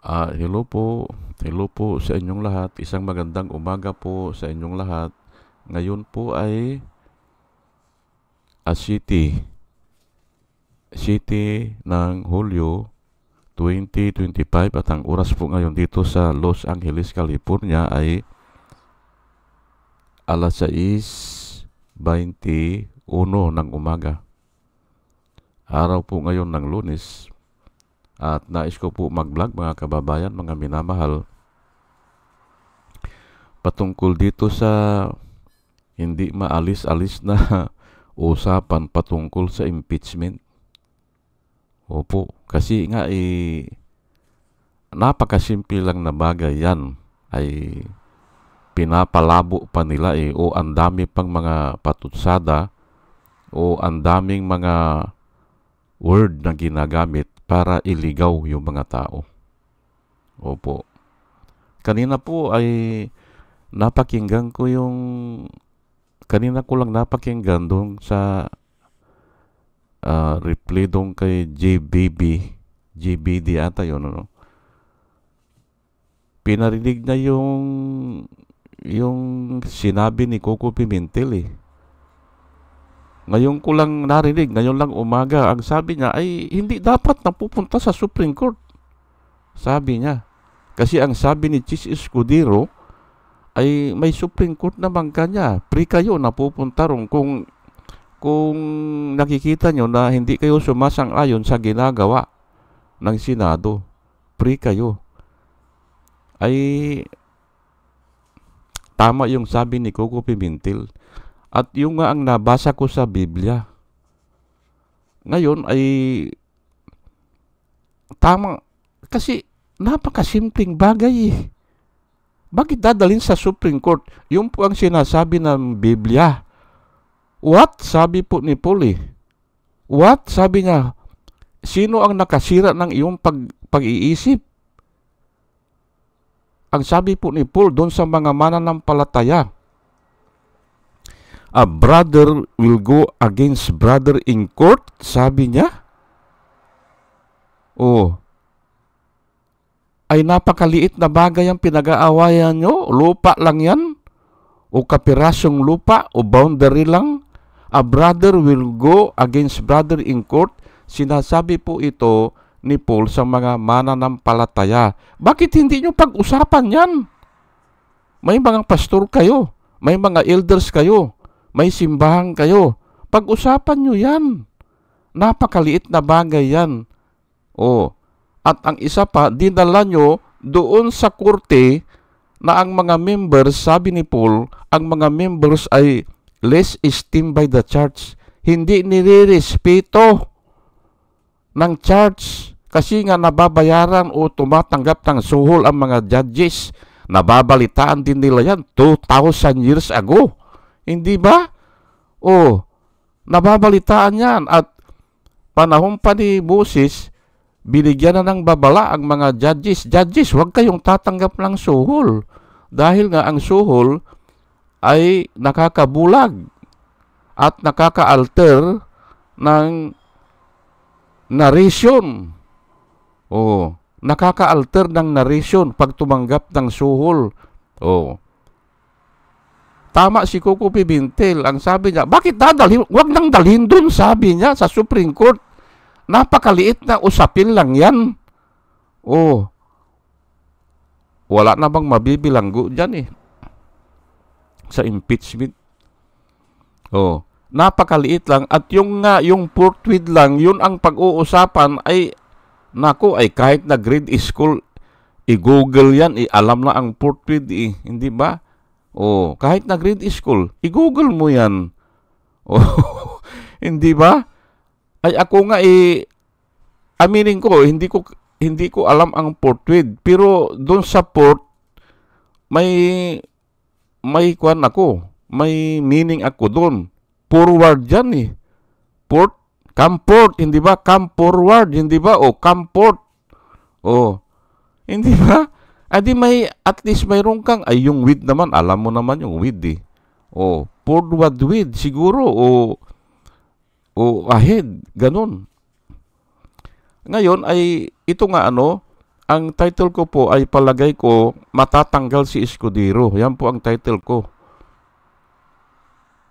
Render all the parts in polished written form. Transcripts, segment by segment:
Hello po. Hello po sa inyong lahat. Isang magandang umaga po sa inyong lahat. Ngayon po ay City. City ng Hulyo 2025 at ang oras po ngayon dito sa Los Angeles, California ay alas 6:21 ng umaga. Araw po ngayon ng Lunes at nais ko po mag-vlog mga kababayan, mga minamahal, patungkol dito sa hindi maalis-alis na usapan patungkol sa impeachment. Opo, kasi nga napakasimple lang na bagay yan. Ay pinapalabo pa nila o ang dami pang mga patutsada o ang daming mga word na ginagamit para iligaw yung mga tao. Opo. Kanina po ay napakinggan ko kanina ko lang napakinggan doon sa replay doon kay GBD ata yun, ano? Pinarinig na yung sinabi ni Coco Pimentel eh. Ngayon ko lang narinig, ngayon lang umaga, ang sabi niya ay hindi dapat napupunta sa Supreme Court. Sabi niya. Kasi ang sabi ni Chis Escudero ay may Supreme Court naman kanya. Free kayo napupunta ron kung nakikita nyo na hindi kayo sumasang-ayon sa ginagawa ng Senado. Free kayo. Ay tama yung sabi ni Coco Pimentel. At yung nga ang nabasa ko sa Biblia. Ngayon ay tama. Kasi napakasimpleng bagay eh. Bakit dadalhin sa Supreme Court? Yung po ang sinasabi ng Biblia. What? Sabi po ni Paul eh. What? Sabi niya, sino ang nakasira ng iyong pag-iisip? Ang sabi po ni Paul doon sa mga mananampalataya, a brother will go against brother in court, sabi niya. Ay napakaliit na bagay ang pinag-aawayan nyo. Lupa lang yan. O kapirasong lupa o boundary lang. A brother will go against brother in court. Sinasabi po ito ni Paul sa mga mananampalataya. Bakit hindi nyo pag-usapan yan? May mga pastor kayo. May mga elders kayo. May simbahan kayo. Pag-usapan nyo yan. Napakaliit na bagay yan. At ang isa pa, dinala nyo doon sa korte na ang mga members, sabi ni Paul, ang mga members ay less esteemed by the church. Hindi nire-respeto ng church kasi nga nababayaran o tumatanggap ng suhol ang mga judges. Nababalitaan din nila yan 2,000 years ago. Hindi ba? Nababalitaan yan. At panahon pa ni Moses, binigyan na ng babala ang mga judges. Judges, huwag kayong tatanggap ng suhol. Dahil nga ang suhol ay nakakabulag at nakaka-alter ng narration. Nakaka-alter ng narration pag tumanggap ng suhol. Tama si Coco Pimentel. Ang sabi niya, bakit dadalhin? Huwag nang dalhin dun, sabi niya, sa Supreme Court. Napakaliit na usapin lang yan. Wala na bang mabibilanggo dyan eh. Sa impeachment. Napakaliit lang. At yung forthwith lang, yun ang pag-uusapan ay, ay kahit na grade school, i-google yan, alam na ang forthwith eh. Hindi ba? Kahit na grade school, i-google mo yan. Hindi ba? Ay ako nga aminin ko, hindi ko alam ang forthwith. Pero doon sa port, may kwan ako, may meaning ako doon. Forward yan eh. Port, come port, hindi ba? Come forward, hindi ba? Come port. Hindi ba? Adi at least mayroon kang, yung with naman, alam mo naman yung with eh. Forward with, siguro, ahead, ganun. Ngayon ay ito nga ang title ko po ay palagay ko, matatanggal si Escudero. Yan po ang title ko.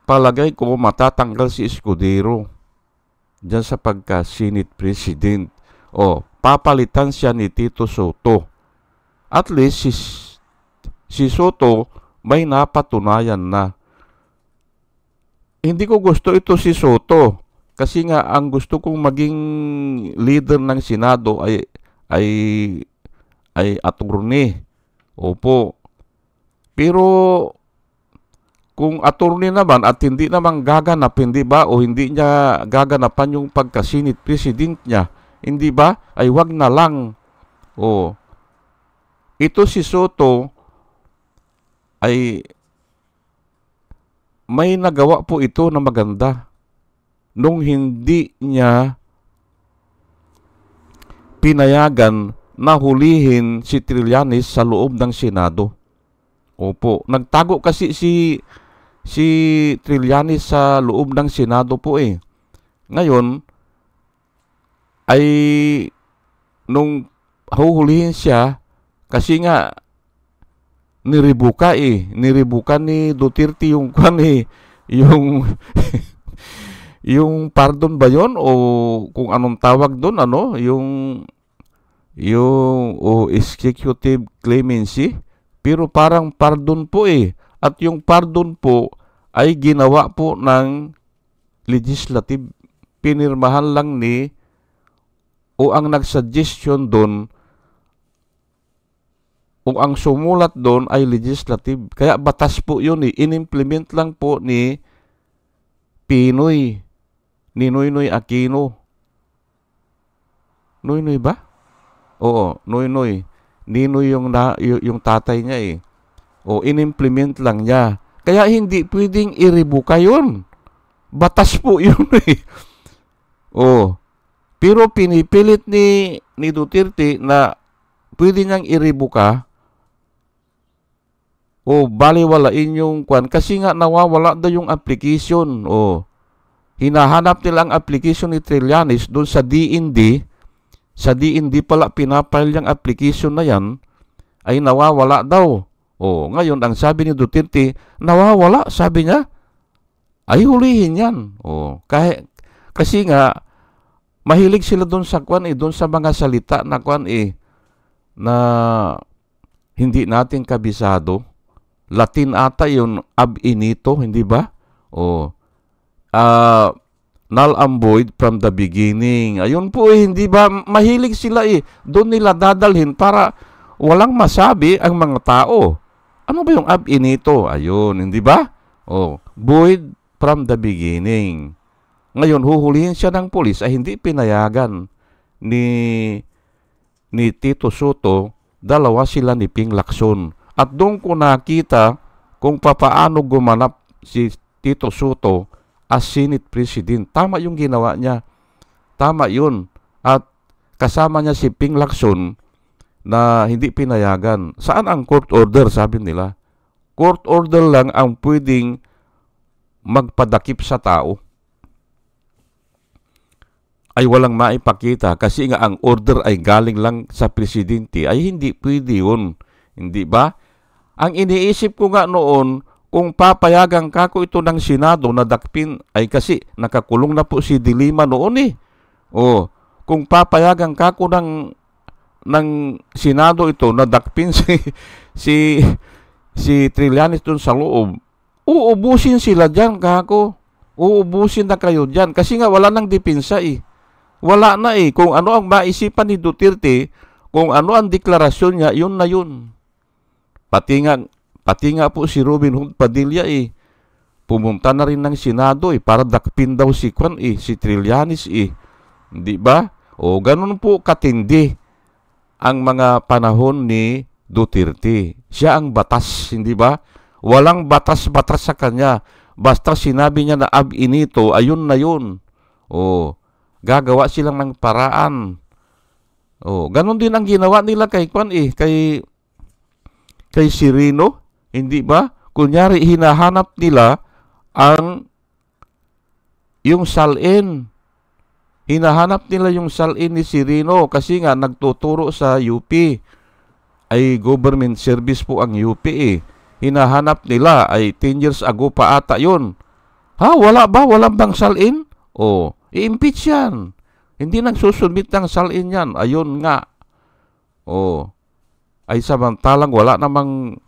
Palagay ko, matatanggal si Escudero diyan sa pagka-Senate President. O, papalitan siya ni Tito Soto. At least, si Soto may napatunayan na. Hindi ko gusto ito si Soto. Kasi nga, ang gusto kong maging leader ng Senado ay attorney. Opo. Pero kung attorney naman at hindi naman gaganap, hindi ba? O hindi niya gaganapan yung pagka-Senate President niya, hindi ba? Ay wag na lang. O, ito si Soto ay may nagawa po ito na maganda nung hindi niya pinayagan na hulihin si Trillanes sa loob ng Senado. Opo, nagtago kasi si Trillanes sa loob ng Senado po eh. Ngayon, ay nung huhulihin siya, kasi nga, niribuka ni Duterte yung yung pardon ba yon o kung anong tawag doon, yung executive clemency, pero parang pardon po eh. At yung pardon po ay ginawa po ng legislative. Pinirmahan lang o ang nagsuggestion doon o ang sumulat doon ay legislative. Kaya batas po yun eh. In-implement lang po ni Noynoy Aquino. Noynoy ba? Oo, Noynoy. Ninoy yung tatay niya eh. O in-implement lang niya. Kaya hindi pwedeng i-revoke yun. Batas po yun eh. O, pero pinipilit ni Duterte na pwede niyang i-revoke o baliwalain yung kwan. Kasi nga nawawala daw yung application. O, hinahanap nila ang application ni Trillanes doon sa DND. Sa DND pala pinapile yung application na yan ay nawawala daw. O, ngayon, ang sabi ni Duterte, nawawala, sabi niya, ay hulihin yan. O, kasi nga, mahilig sila doon sa kwan doon sa mga salita na kwan na hindi natin kabisado. Latin ata yun, ab inito, hindi ba? O, null and void from the beginning. Ayun po hindi ba? Mahilig sila doon nila dadalhin para walang masabi ang mga tao. Ano ba yung ab inito? Ayun, hindi ba? Oh, void from the beginning. Ngayon, huhulihin siya ng pulis ay hindi pinayagan ni Tito Soto. Dalawa sila ni Ping Lacson. At doon ko nakita kung papaano gumanap si Tito Soto as Senate President. Tama yung ginawa niya. Tama yun. At kasama niya si Ping Lacson na hindi pinayagan. Saan ang court order, sabi nila? Court order lang ang pwedeng magpadakip sa tao. Ay walang maipakita kasi nga ang order ay galing lang sa presidente. Ay hindi pwede yun. Hindi ba? Ang iniisip ko nga noon, kung papayagan kako ito ng Senado na dakpin, ay kasi nakakulong na po si Dilima noon eh. O, kung papayagan kako ng Senado ito na dakpin si Trillanes doon sa loob, uubusin sila dyan, kako. Uubusin na kayo dyan. Kasi nga wala nang depensa eh. Wala na eh. Kung ano ang maisipan ni Duterte, kung ano ang deklarasyon niya, yun na yun. Pati nga po si Robin Hood Padilla pumunta na rin ng Senado para dakpin daw si Trillanes Hindi ba? O ganun po katindi ang mga panahon ni Duterte. Siya ang batas, hindi ba? Walang batas-batas sa kanya. Basta sinabi niya na ab inito, ayun na yun. O, gagawa silang ng paraan. O, ganun din ang ginawa nila kay Sirino, hindi ba? Kunyari, hinahanap nila yung salin. Hinahanap nila yung salin ni Sirino kasi nga nagtuturo sa UP. Ay government service po ang UP eh. Hinahanap nila ay 10 years ago pa ata yun. Ha? Wala ba? Walang bang salin? O, i-impeach yan. Hindi nagsusubmit ng salin yan. Ayun nga. O, ay samantalang wala namang...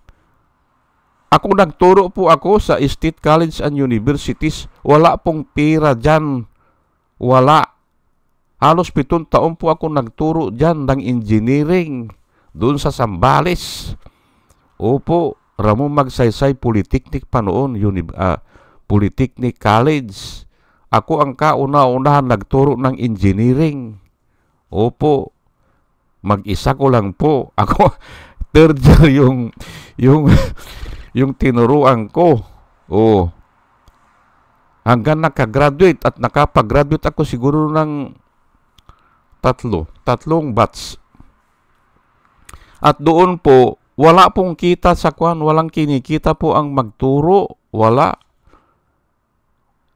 Ako nagturo po ako sa State College and Universities. Wala pong pera dyan. Wala. Halos 7 taon po ako nagturo dyan ng engineering. Doon sa Sambales. Opo, Ramon Magsaysay Polytechnic pa noon. Polytechnic College. Ako ang kauna-unahan nagturo ng engineering. Opo. Mag-isa ko lang po. Ako, third year yung tinuruan ko. Oh. Hanggang nakagraduate at nakapag-graduate ako siguro ng tatlong batch. At doon po, wala pong kita sa kwan, walang kinikita po ang magturo. Wala.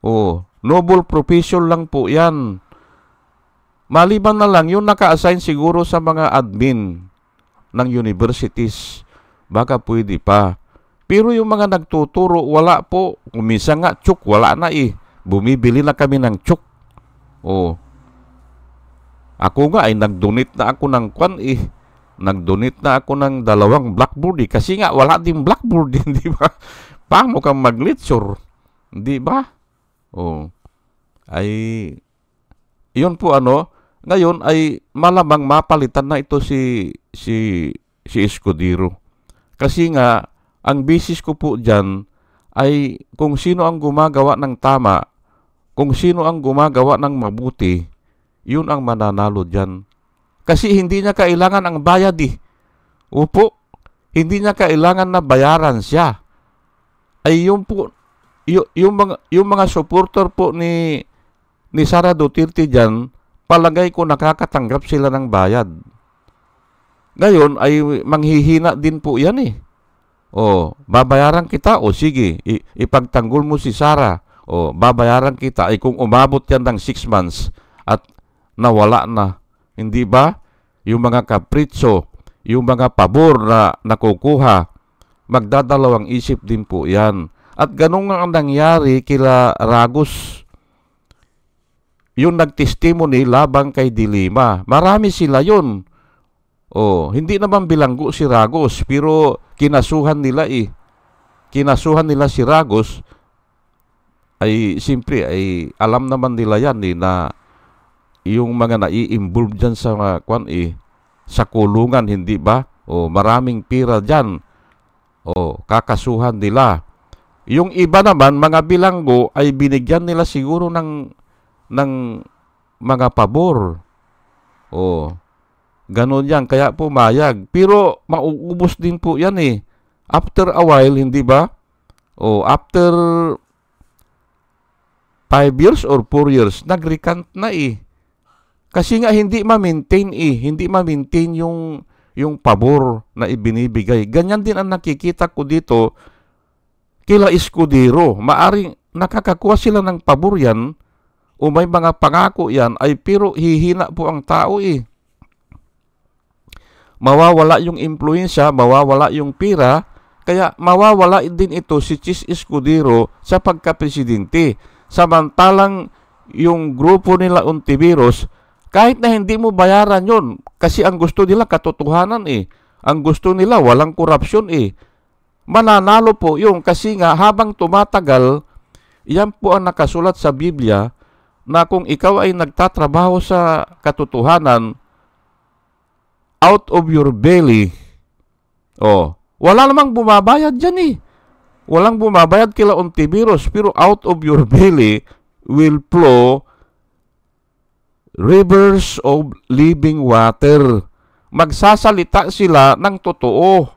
Oh, noble profession lang po yan. Maliban na lang, yung naka-assign siguro sa mga admin ng universities. Baka pwede pa. Pero yung mga nagtuturo, wala po. Kumisa nga, tsuk, wala na eh. Bumibili na kami ng tsuk. Oh. Ako nga ay nag-donate na ako ng kwan eh. Nag-donate na ako ng 2 blackboard eh. Kasi nga, wala din blackboard din, di ba? Paano kang mag-lecture? Di ba? Oh. Ay, yun po ano, ngayon ay malamang mapalitan na ito si Escudero. Kasi nga, ang basis ko po dyan ay kung sino ang gumagawa ng tama, kung sino ang gumagawa ng mabuti, yun ang mananalo dyan. Kasi hindi niya kailangan ang bayad eh. Opo, hindi niya kailangan na bayaran siya. Ay yung po, yung mga supporter po ni Sara Duterte dyan, palagay ko nakakatanggap sila ng bayad. Ngayon ay manghihina din po yan eh. O, babayaran kita, o sige, ipagtanggol mo si Sara. O, babayaran kita, ay kung umabot yan ng 6 months at nawala na. Hindi ba? Yung mga kapritso, yung mga pabor na nakukuha, magdadalawang isip din po yan. At ganun nga ang nangyari kila Ragos. Yung nagtestimony labang kay Dilima. Marami sila yun. Oh, hindi naman bilanggo si Ragos, pero kinasuhan nila eh. Kinasuhan nila si Ragos, ay simpre ay alam naman nila yan eh, na yung mga nai-involve dyan sa kwan eh, sa kulungan, hindi ba? O maraming pira dyan. O kakasuhan nila. Yung iba naman, mga bilanggo, ay binigyan nila siguro ng mga pabor. O ganon yan, kaya pumayag. Pero mauubos din po yan eh. After a while, hindi ba? O after 5 years or 4 years, nag-recant na eh. Kasi nga hindi ma-maintain eh. Hindi ma-maintain yung pabor na ibinibigay. Ganyan din ang nakikita ko dito kila Escudero. Maaring nakakakuha sila ng pabor yan o may mga pangako yan, ay pero hihina po ang tao eh. Mawawala yung impluensya, mawawala yung pira, kaya mawawala din ito si Chis Escudero sa pagka-presidente. Samantalang yung grupo nila Ontiveros, kahit na hindi mo bayaran yon, kasi ang gusto nila katotohanan eh. Ang gusto nila walang korupsyon eh. Mananalo po yung kasi nga habang tumatagal, yan po ang nakasulat sa Biblia na kung ikaw ay nagtatrabaho sa katotohanan, out of your belly, wala namang bumabayad dyan eh. Walang bumabayad kila Ontiveros, pero out of your belly will flow rivers of living water. Magsasalita sila ng totoo.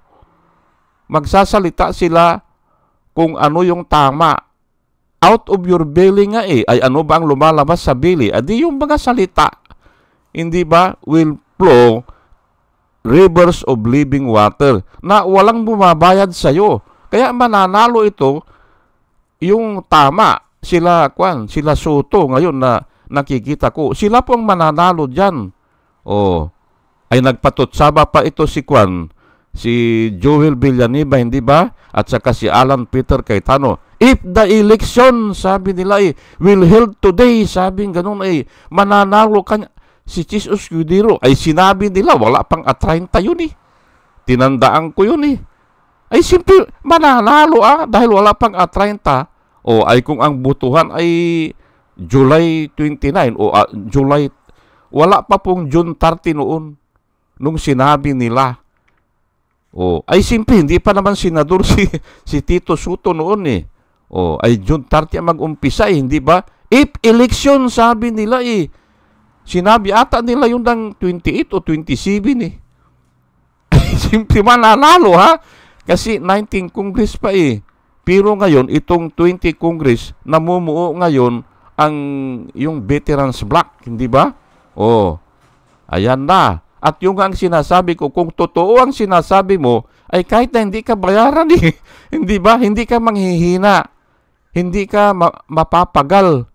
Magsasalita sila kung ano yung tama. Out of your belly nga eh. Ay ano ba ang lumalabas sa belly? Adi yung mga salita. Hindi ba? Will flow rivers of living water. Na walang bumabayad sa'yo. Kaya mananalo ito yung tama. Sila Soto ngayon na nakikita ko. Sila po ang mananalo dyan. O, ay nagpatutsaba pa ito si Joel Villanueva, hindi ba? At saka si Alan Peter Cayetano. If the election, sabi nila will held today, sabi ganun mananalo ka. Si Chis Escudero ay sinabi nila, wala pang 30 yun Tinandaan ko yun Ay simple, mananalo dahil wala pang 30. O ay kung ang butuhan ay July 29 o July, wala pa pong June 30 noon nung sinabi nila. O ay simple, hindi pa naman senador si Tito Soto noon O ay June 30 mag-umpisa hindi ba? If election, sabi nila Sinabi ata nila yung ng 28 o 27 Simple mananalo Kasi 19 Congress pa Pero ngayon, itong 20 Congress, namumuo ngayon yung veterans block, hindi ba? Ayan na. At yung ang sinasabi ko, kung totoo ang sinasabi mo, ay kahit na hindi ka bayaran hindi ba? Hindi ka manghihina. Hindi ka mapapagal.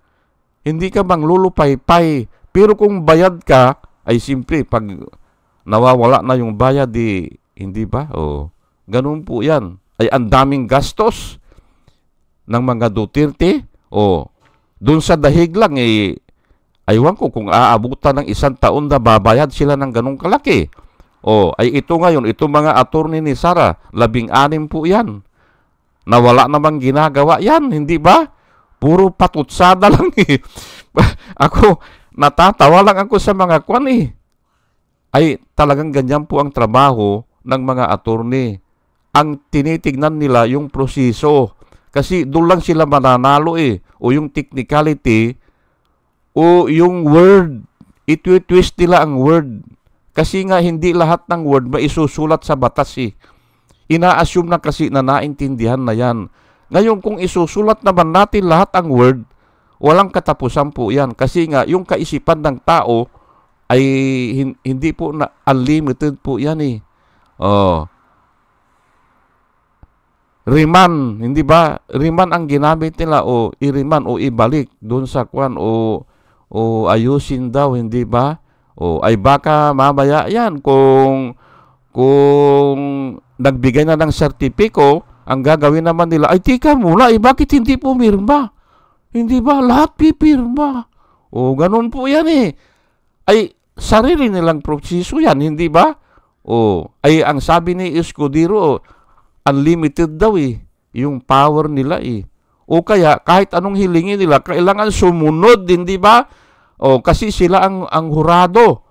Hindi ka manglulupaypay. Pero kung bayad ka, ay simple, pag nawawala na yung bayad, hindi ba? Ganun po yan. Ay ang daming gastos ng mga Duterte. Doon sa dahig lang, aywan ko kung aabutan ng 1 taon na babayad sila ng ganung kalaki. Ay ito ngayon, itong mga attorney ni Sara, 16 po yan. Nawala namang ginagawa yan, hindi ba? Puro patutsada lang Ako, natatawa lang ako sa mga kwan Ay talagang ganyan po ang trabaho ng mga attorney. Ang tinitignan nila yung proseso. Kasi doon lang sila mananalo O yung technicality, o yung word. Itwi-twist nila ang word. Kasi nga hindi lahat ng word maisusulat sa batas Ina-assume na kasi na naintindihan na yan. Ngayon kung isusulat naman natin lahat ang word, walang katapusan po yan. Kasi nga yung kaisipan ng tao ay hindi po na unlimited po yan Remand, hindi ba? Remand ang ginamit nila i-remand o ibalik doon sa kwan o ayusin daw, hindi ba? Ay baka mamaya yan kung nagbigay na ng sertipiko, ang gagawin naman nila, ay tika muna, bakit hindi po mirma? Hindi ba? Lahat pipirma. Ganun po yan Ay sarili nilang proseso yan, hindi ba? Ay ang sabi ni Escudero, unlimited daw yung power nila kaya kahit anong hilingin nila, kailangan sumunod, hindi ba? Kasi sila ang hurado.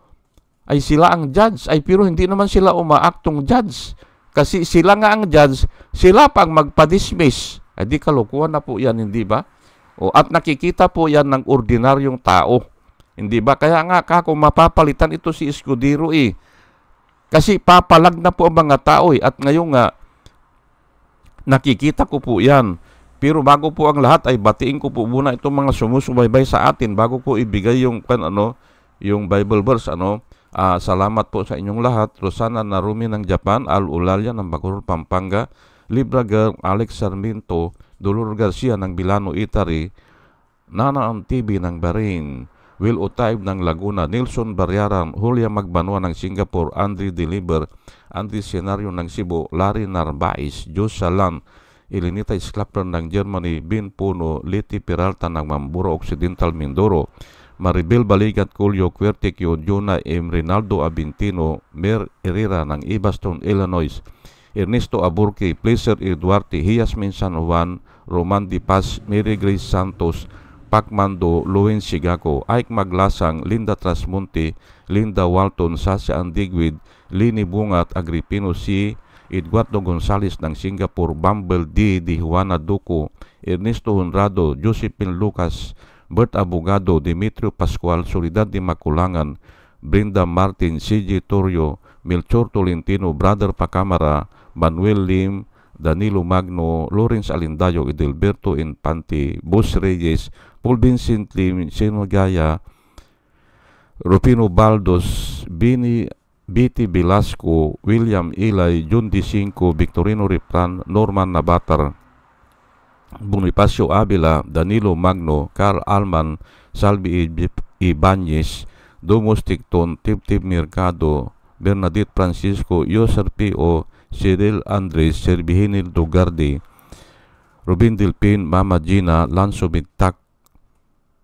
Ay sila ang judge. Ay pero hindi naman sila umaaktong judge. Kasi sila nga ang judge, sila pang magpa-dismiss. Ay di kalokohan na po yan, hindi ba? At nakikita po yan ng ordinaryong tao. Hindi ba? Kaya nga kung mapapalitan ito si Escudero Kasi papalag na po ang mga tao At ngayon nga, nakikita ko po yan. Pero bago po ang lahat ay batiin ko po muna itong mga sumusubaybay sa atin bago ko ibigay yung yung Bible verse salamat po sa inyong lahat. Rosana Narumi ng Japan, Al Ulalya ng Bacoor, Pampanga, Librager Alex Sarmiento, Dolor Garcia ng Bilano, Italy, Nana TV ng Bahrain, Will Otayb ng Laguna, Nelson Baryaran, Julia Magbanua ng Singapore, Andre Deliver, Andy Senario ng Cebu, Larry Narvaez, Jos Salan, Elenita Sklapper ng Germany, Bin Puno, Liti Peralta ng Mamburo Occidental, Mindoro, Maribel Baligat, Julio Quertequio, Jonah M. Rinaldo Abintino, Mer Herrera ng Evanston, Illinois, Ernesto Aburque, Pleasure Eduarte, Hiasmin San Juan, Roman Di Paz, Mary Grace Santos, Pacmando, Lowen Sigaco, Ike Maglasang, Linda Trasmonte, Linda Walton, Sasha Andigwid, Lini Bungat, Agripino C., Eduardo Gonzales ng Singapore, Bumble D. Di Juana Duco, Ernesto Honrado, Josephine Lucas, Bert Abogado, Demetrio Pascual, Soledad de Maculangan, Brenda Martin, CJ Torrio, Melchor Tolentino, Brother Pacamara, Manuel Lim, Danilo Magno, Lawrence Alindayo, Edelberto Infante, Bos Reyes, Paul Vincent Lim, Seno Gaya, Rufino Baldos, Biti Velasco, William Ilay, John D. Cinco, Victorino Ripran, Norman Nabatar, Bonifacio Avila, Danilo Magno, Carl Alman, Salvi Ibanez, Domus Ticton, Tip Mercado, Bernadette Francisco, Yoser P.O., Cyril Andres, Serbihinil Dugardi, Rubin Dilpin, Mama Gina, Lanzo Bigtak,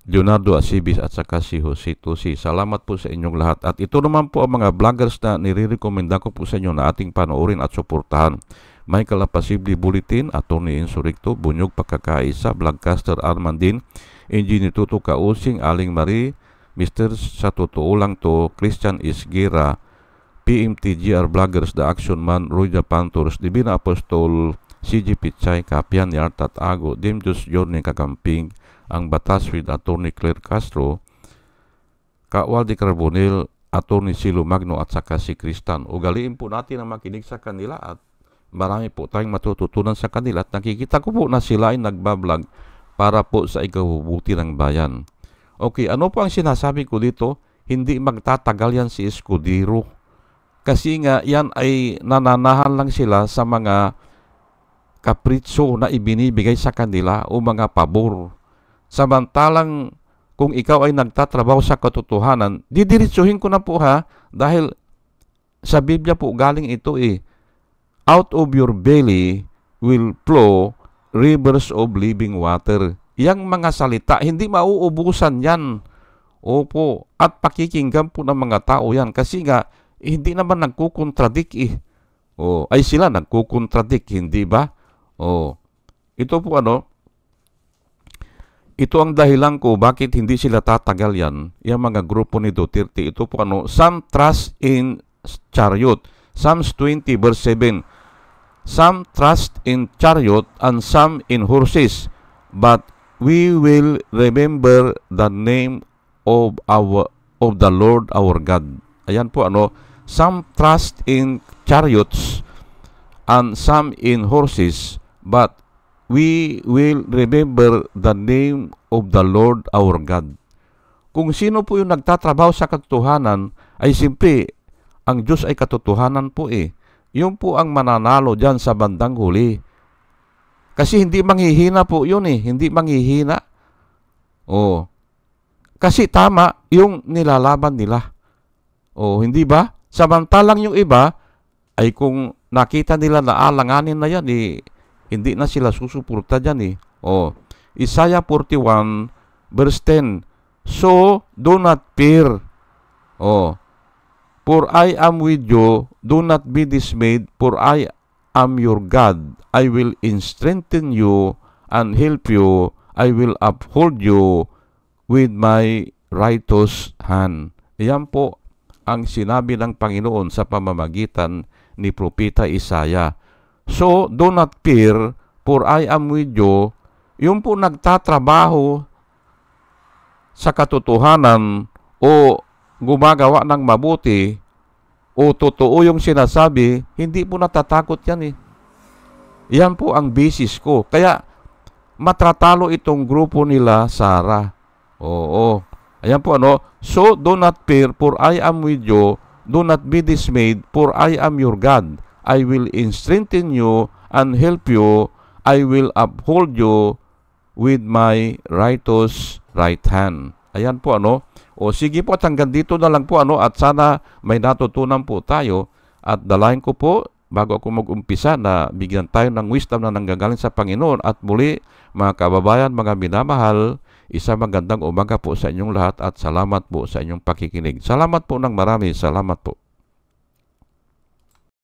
Leonardo Asibis at saka si Jose Tosi. Salamat po sa inyong lahat. At ito naman po ang mga vloggers na nire-recommenda ko po sa inyo na ating panoorin at suportahan. Michael Apasible Bulletin, Atty. Insurrecto, Bunyog Pagkakaisa, Vlogcaster Armandin, Engineer Tuto Kausing, Aling Marie, Mr. Sa Totoo Lang To, Christian Isgira, PMTGR Vloggers, The Action Man, Roja Pantors, Divina Apostol, CG Pichay, Kapian Yart at Ago, Dimjus Yorne Kakamping, Ang Batas with Atty. Claire Castro, Kawal de Carbonel, Atty. Silo Magno at saka si Kristan. Ugaliin po natin ang makinig sa kanila at marami po tayong matututunan sa kanila at nakikita ko po na sila ay nagbablog para po sa ikabubuti ng bayan. Okay, ano po ang sinasabi ko dito? Hindi magtatagal yan si Escudero. Kasi nga yan ay nananahan lang sila sa mga kapritso na ibinibigay sa kanila o mga pabor. Samantalang kung ikaw ay nagtatrabaho sa katotohanan, didiretsuhin ko na po ha, dahil sa Biblia po galing ito out of your belly will flow rivers of living water. Yang mga salita, hindi mauubusan yan. Opo, at pakikinggan po ng mga tao yan. Kasi nga, hindi naman nagkukontradik ay sila nagkukontradik, hindi ba? Ito po ito ang dahilan ko bakit hindi sila tatagal yan. Yung mga grupo ni Duterte, ito po some trust in chariot. Psalms 20 verse 7. Some trust in chariot and some in horses, but we will remember the name of the Lord our God. Ayan po some trust in chariots and some in horses, but we will remember the name of the Lord our God. Kung sino po yung nagtatrabaho sa katotohanan, ay simple, ang Diyos ay katotohanan po Yun po ang mananalo dyan sa bandang huli. Kasi hindi manghihina po yun hindi manghihina. Kasi tama yung nilalaban nila. Hindi ba? Samantalang yung iba, ay kung nakita nila na alanganin na yan hindi na sila susuporta dyan Isaiah 41 verse 10. So, do not fear. For I am with you. Do not be dismayed, for I am your God. I will strengthen you and help you. I will uphold you with my righteous hand. Iyan po ang sinabi ng Panginoon sa pamamagitan ni Propeta Isaiah. So, do not fear, for I am with you. Yung po nagtatrabaho sa katotohanan o gumagawa ng mabuti o totoo yung sinasabi, hindi po natatakot yan Yan po ang basis ko. Kaya matratalo itong grupo nila, Sara. Ayan po So, do not fear, for I am with you. Do not be dismayed, for I am your God. I will strengthen you and help you. I will uphold you with my righteous right hand. Ayan po sige po at hanggang dito na lang po at sana may natutunan po tayo at dalayan ko po bago ako mag-umpisa na bigyan tayo ng wisdom na nanggagaling sa Panginoon. At muli mga kababayan, mga minamahal, isang magandang umaga po sa inyong lahat at salamat po sa inyong pakikinig. Salamat po ng marami. Salamat po.